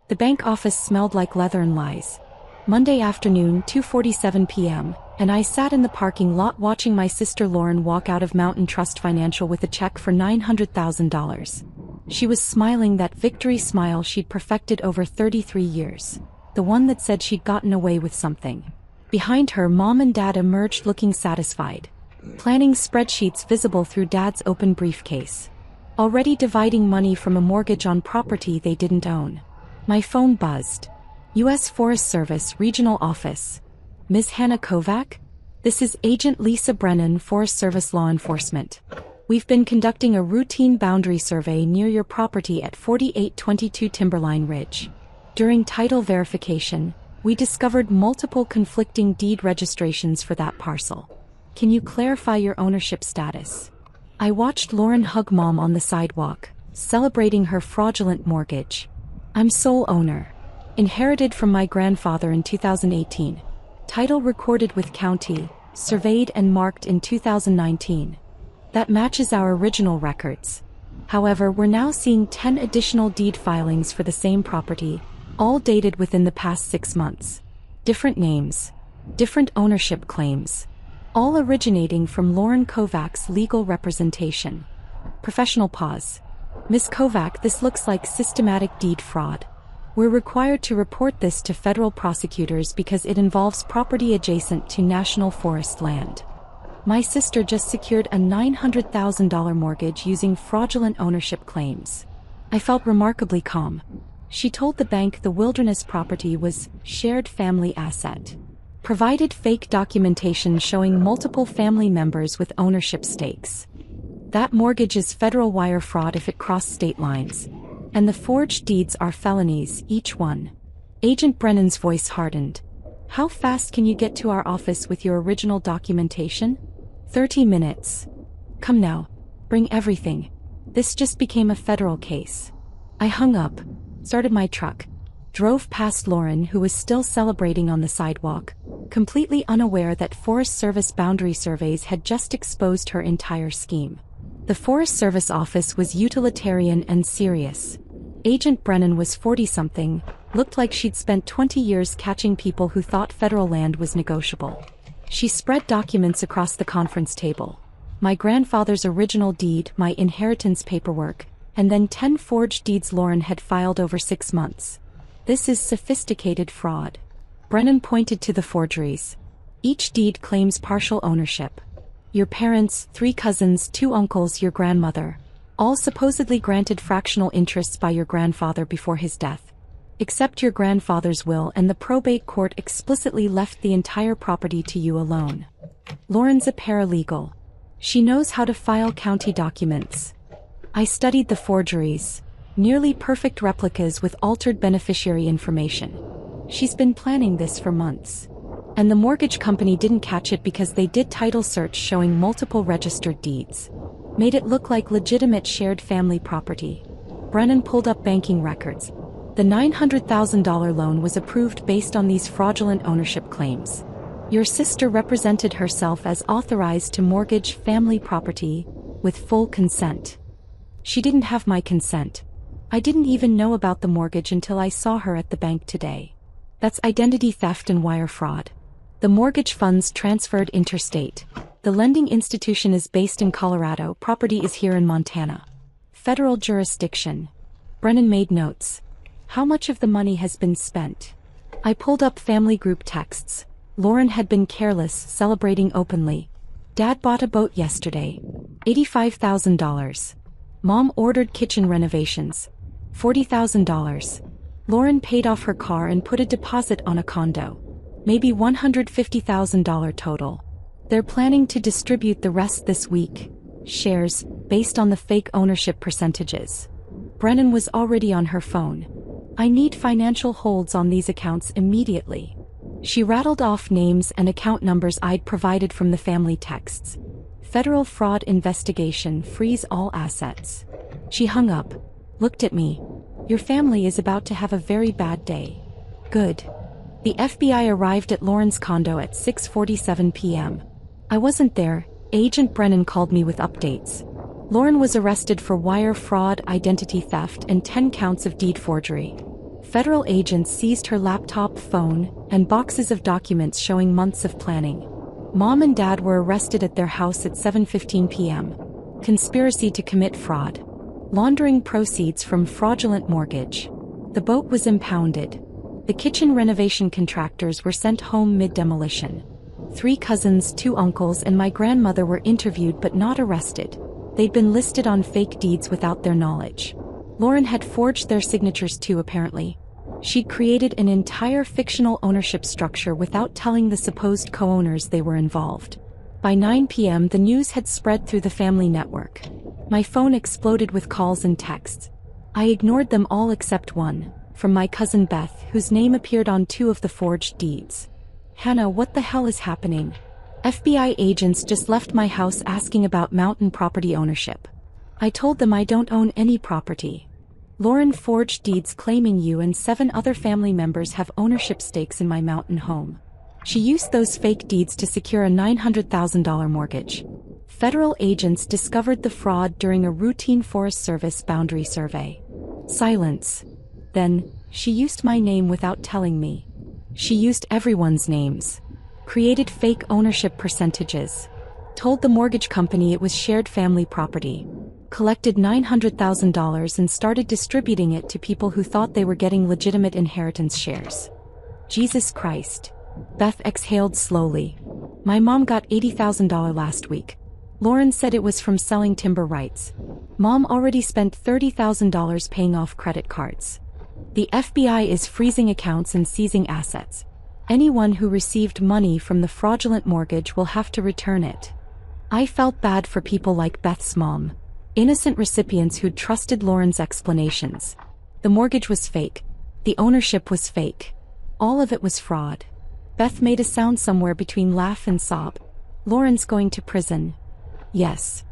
The bank office smelled like leather and lies. Monday afternoon, 2:47 p.m., and I sat in the parking lot watching my sister Lauren walk out of Mountain Trust Financial with a check for $900,000. She was smiling that victory smile she'd perfected over 33 years. The one that said she'd gotten away with something. Behind her, Mom and Dad emerged looking satisfied. Planning spreadsheets visible through Dad's open briefcase. Already dividing money from a mortgage on property they didn't own. My phone buzzed. U.S. Forest Service Regional Office. Ms. Hannah Kovac? This is Agent Lisa Brennan, Forest Service Law Enforcement. We've been conducting a routine boundary survey near your property at 4822 Timberline Ridge. During title verification, we discovered multiple conflicting deed registrations for that parcel. Can you clarify your ownership status? I watched Lauren hug Mom on the sidewalk, celebrating her fraudulent mortgage. I'm sole owner. Inherited from my grandfather in 2018. Title recorded with county, surveyed and marked in 2019. That matches our original records. However, we're now seeing 10 additional deed filings for the same property, all dated within the past 6 months. Different names. Different ownership claims. All originating from Lauren Kovac's legal representation. Professional pause. Ms. Kovac, this looks like systematic deed fraud. We're required to report this to federal prosecutors because it involves property adjacent to national forest land. My sister just secured a $900,000 mortgage using fraudulent ownership claims. I felt remarkably calm. She told the bank the wilderness property was shared family asset. Provided fake documentation showing multiple family members with ownership stakes. That mortgage is federal wire fraud if it crossed state lines. And the forged deeds are felonies, each one. Agent Brennan's voice hardened. How fast can you get to our office with your original documentation? 30 minutes. Come now. Bring everything. This just became a federal case. I hung up, started my truck, drove past Lauren, who was still celebrating on the sidewalk, completely unaware that Forest Service boundary surveys had just exposed her entire scheme. The Forest Service office was utilitarian and serious. Agent Brennan was 40-something, looked like she'd spent 20 years catching people who thought federal land was negotiable. She spread documents across the conference table. My grandfather's original deed, my inheritance paperwork, and then 10 forged deeds Lauren had filed over 6 months. This is sophisticated fraud. Brennan pointed to the forgeries. Each deed claims partial ownership. Your parents, 3 cousins, 2 uncles, your grandmother, all supposedly granted fractional interests by your grandfather before his death. Except your grandfather's will, and the probate court explicitly left the entire property to you alone. Lauren's a paralegal. She knows how to file county documents. I studied the forgeries, nearly perfect replicas with altered beneficiary information. She's been planning this for months. And the mortgage company didn't catch it because they did title search showing multiple registered deeds. Made it look like legitimate shared family property. Brennan pulled up banking records. The $900,000 loan was approved based on these fraudulent ownership claims. Your sister represented herself as authorized to mortgage family property with full consent. She didn't have my consent. I didn't even know about the mortgage until I saw her at the bank today. That's identity theft and wire fraud. The mortgage funds transferred interstate. The lending institution is based in Colorado. Property is here in Montana. Federal jurisdiction. Brennan made notes. How much of the money has been spent? I pulled up family group texts. Lauren had been careless, celebrating openly. Dad bought a boat yesterday. $85,000. Mom ordered kitchen renovations. $40,000. Lauren paid off her car and put a deposit on a condo. Maybe $150,000 total. They're planning to distribute the rest this week. Shares, based on the fake ownership percentages. Brennan was already on her phone. I need financial holds on these accounts immediately. She rattled off names and account numbers I'd provided from the family texts. Federal fraud investigation, freeze all assets. She hung up, looked at me. Your family is about to have a very bad day. Good. The FBI arrived at Lauren's condo at 6:47 p.m. I wasn't there. Agent Brennan called me with updates. Lauren was arrested for wire fraud, identity theft, and 10 counts of deed forgery. Federal agents seized her laptop, phone, and boxes of documents showing months of planning. Mom and Dad were arrested at their house at 7:15 p.m. Conspiracy to commit fraud. Laundering proceeds from fraudulent mortgage. The boat was impounded. The kitchen renovation contractors were sent home mid-demolition. 3 cousins, 2 uncles, and my grandmother were interviewed but not arrested. They'd been listed on fake deeds without their knowledge. Lauren had forged their signatures too, apparently. She'd created an entire fictional ownership structure without telling the supposed co-owners they were involved. By 9 p.m. the news had spread through the family network. My phone exploded with calls and texts. I ignored them all except one, from my cousin Beth, whose name appeared on 2 of the forged deeds. "Hannah, what the hell is happening? FBI agents just left my house asking about mountain property ownership." I told them I don't own any property. "Lauren forged deeds claiming you and 7 other family members have ownership stakes in my mountain home. She used those fake deeds to secure a $900,000 mortgage." Federal agents discovered the fraud during a routine Forest Service boundary survey. Silence. Then, she used my name without telling me. She used everyone's names. Created fake ownership percentages. Told the mortgage company it was shared family property. Collected $900,000 and started distributing it to people who thought they were getting legitimate inheritance shares. Jesus Christ. Beth exhaled slowly. My mom got $80,000 last week. Lauren said it was from selling timber rights. Mom already spent $30,000 paying off credit cards. The FBI is freezing accounts and seizing assets. Anyone who received money from the fraudulent mortgage will have to return it. I felt bad for people like Beth's mom. Innocent recipients who'd trusted Lauren's explanations. The mortgage was fake. The ownership was fake. All of it was fraud. Beth made a sound somewhere between laugh and sob. "Lauren's going to prison." Yes.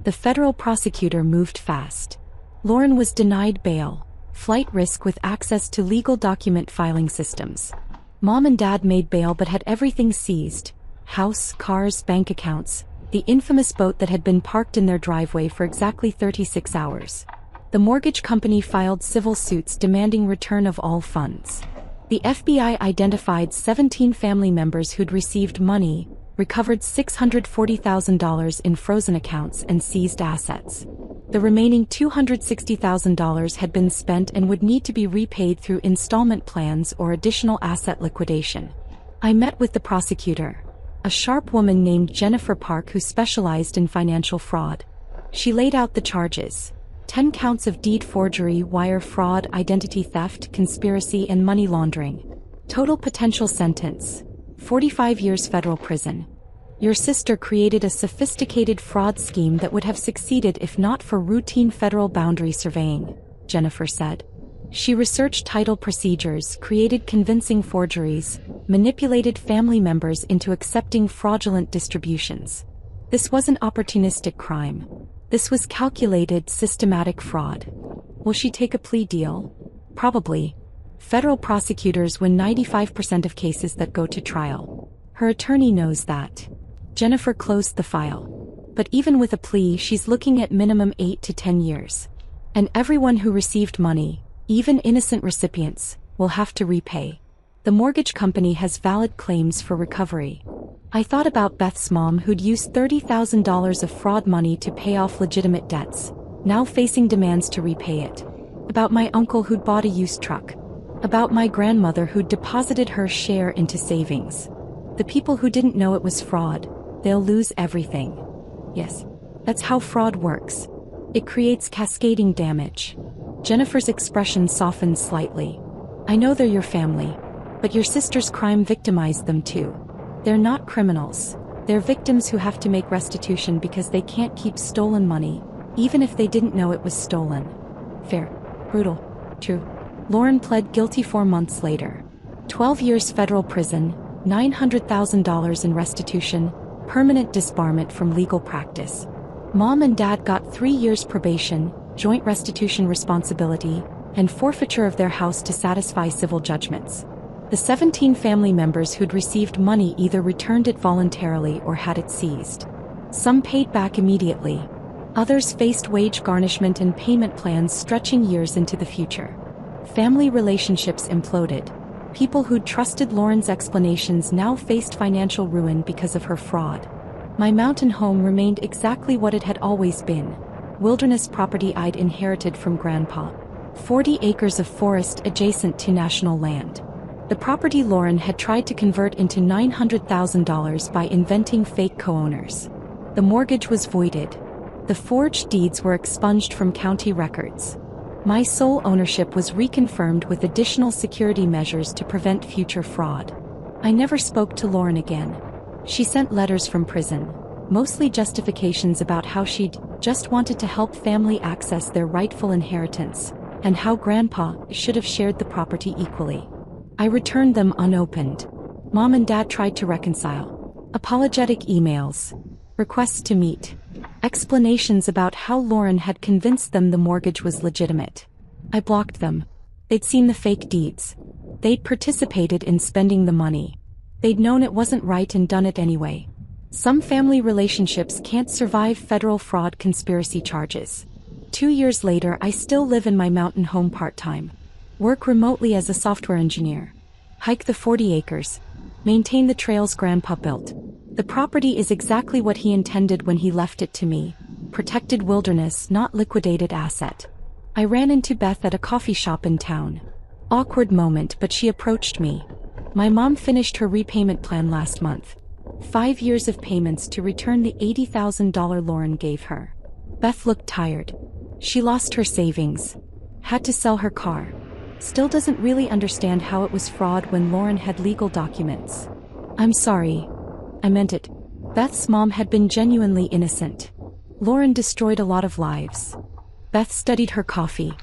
The federal prosecutor moved fast. Lauren was denied bail. Flight risk with access to legal document filing systems. Mom and Dad made bail but had everything seized. House, cars, bank accounts. The infamous boat that had been parked in their driveway for exactly 36 hours. The mortgage company filed civil suits demanding return of all funds. The FBI identified 17 family members who'd received money, recovered $640,000 in frozen accounts and seized assets. The remaining $260,000 had been spent and would need to be repaid through installment plans or additional asset liquidation. I met with the prosecutor, a sharp woman named Jennifer Park who specialized in financial fraud. She laid out the charges: 10 counts of deed forgery, wire fraud, identity theft, conspiracy, and money laundering. Total potential sentence: 45 years federal prison. "Your sister created a sophisticated fraud scheme that would have succeeded if not for routine federal boundary surveying," Jennifer said. "She researched title procedures, created convincing forgeries, manipulated family members into accepting fraudulent distributions. This wasn't opportunistic crime. This was calculated, systematic fraud." Will she take a plea deal? Probably. Federal prosecutors win 95% of cases that go to trial. Her attorney knows that. Jennifer closed the file. But even with a plea, she's looking at minimum 8 to 10 years. And everyone who received money, even innocent recipients, will have to repay. The mortgage company has valid claims for recovery. I thought about Beth's mom who'd used $30,000 of fraud money to pay off legitimate debts, now facing demands to repay it. About my uncle who'd bought a used truck. About my grandmother who'd deposited her share into savings. The people who didn't know it was fraud, they'll lose everything. Yes, that's how fraud works. It creates cascading damage. Jennifer's expression softened slightly. "I know they're your family. But your sister's crime victimized them too. They're not criminals. They're victims who have to make restitution because they can't keep stolen money, even if they didn't know it was stolen." Fair. Brutal. True. Lauren pled guilty 4 months later. 12 years federal prison, $900,000 in restitution, permanent disbarment from legal practice. Mom and Dad got 3 years probation, joint restitution responsibility, and forfeiture of their house to satisfy civil judgments. The 17 family members who'd received money either returned it voluntarily or had it seized. Some paid back immediately. Others faced wage garnishment and payment plans stretching years into the future. Family relationships imploded. People who'd trusted Lauren's explanations now faced financial ruin because of her fraud. My mountain home remained exactly what it had always been. Wilderness property I'd inherited from Grandpa. 40 acres of forest adjacent to national land. The property Lauren had tried to convert into $900,000 by inventing fake co-owners. The mortgage was voided. The forged deeds were expunged from county records. My sole ownership was reconfirmed with additional security measures to prevent future fraud. I never spoke to Lauren again. She sent letters from prison, mostly justifications about how she'd just wanted to help family access their rightful inheritance, and how Grandpa should have shared the property equally. I returned them unopened. Mom and Dad tried to reconcile. Apologetic emails. Requests to meet. Explanations about how Lauren had convinced them the mortgage was legitimate. I blocked them. They'd seen the fake deeds. They'd participated in spending the money. They'd known it wasn't right and done it anyway. Some family relationships can't survive federal fraud conspiracy charges. 2 years later, I still live in my mountain home part-time. Work remotely as a software engineer. Hike the 40 acres. Maintain the trails Grandpa built. The property is exactly what he intended when he left it to me. Protected wilderness, not liquidated asset. I ran into Beth at a coffee shop in town. Awkward moment, but she approached me. My mom finished her repayment plan last month. 5 years of payments to return the $80,000 Lauren gave her. Beth looked tired. She lost her savings. Had to sell her car. Still doesn't really understand how it was fraud when Lauren had legal documents. I'm sorry. I meant it. Beth's mom had been genuinely innocent. Lauren destroyed a lot of lives. Beth studied her coffee.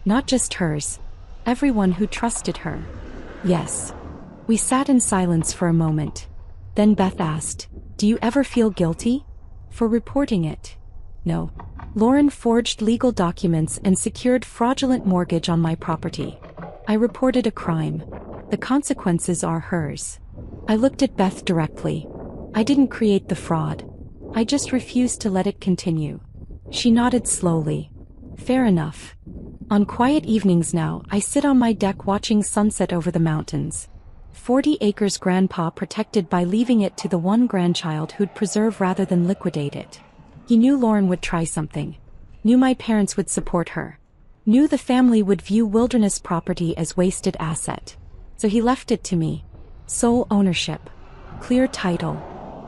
Not just hers. Everyone who trusted her. Yes. We sat in silence for a moment. Then Beth asked, "Do you ever feel guilty for reporting it?" No. Lauren forged legal documents and secured fraudulent mortgage on my property. I reported a crime. The consequences are hers. I looked at Beth directly. I didn't create the fraud. I just refused to let it continue. She nodded slowly. Fair enough. On quiet evenings now, I sit on my deck watching sunset over the mountains. 40 acres Grandpa protected by leaving it to the one grandchild who'd preserve rather than liquidate it. He knew Lauren would try something. Knew my parents would support her. Knew the family would view wilderness property as wasted asset. So he left it to me. Sole ownership. Clear title.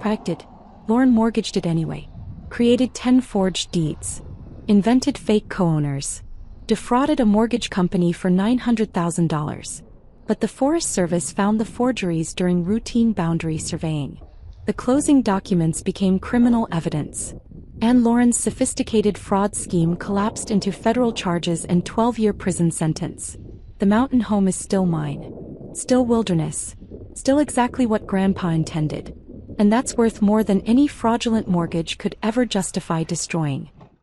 Protected. Lauren mortgaged it anyway. Created 10 forged deeds. Invented fake co-owners. Defrauded a mortgage company for $900,000. But the Forest Service found the forgeries during routine boundary surveying. The closing documents became criminal evidence. And Lauren's sophisticated fraud scheme collapsed into federal charges and 12-year prison sentence. The mountain home is still mine. Still wilderness. Still exactly what Grandpa intended. And that's worth more than any fraudulent mortgage could ever justify destroying.